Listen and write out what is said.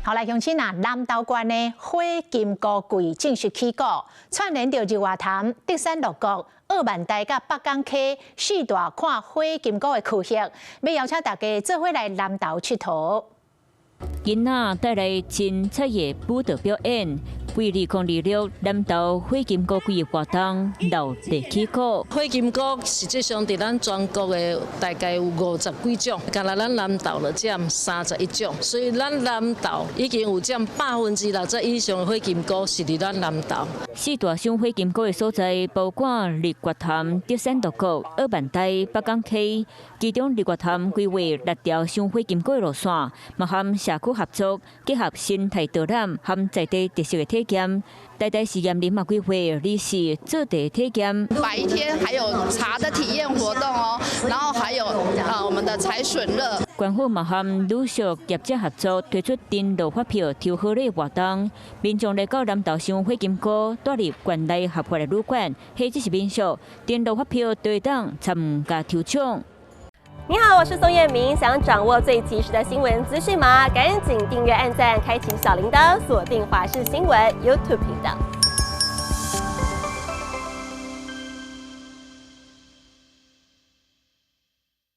後來鄉親啊，南投縣的火金菇季正式起果，串聯着日月潭、德山六國、二萬大甲北港溪四大看火金菇的區域，要邀請大家做伙來南投佚佗。囡仔帶來精彩的舞蹈表演，為2026南投火金菇季活動落地起果。火金菇實際上在咱全國的大概有50幾種，剛來咱南投就佔31種，所以咱南投已經有佔60%以上的火金菇是在咱南投。四大賞火金菇的所在包括日月潭、德山六國、二萬大、北港溪，其中日月潭規劃6條賞火金菇的路線，嘛和社區合作，結合生態導覽和在地特色的體驗。台大實驗林嘛規劃歷史做地體驗。白天還有茶的體驗活動哦，然後還有我們的採筍樂。官府嘛和旅宿業者合作推出登錄發票抽號的活動，民眾來到南投賞火金菇，帶入縣內合法的旅館，或者是民宿，登錄發票都會當參加抽獎。你好，我是宋彥明。想掌握最及時的新聞資訊嗎？趕緊訂閱、按讚、開啟小鈴鐺，鎖定華視新聞 YouTube 頻道。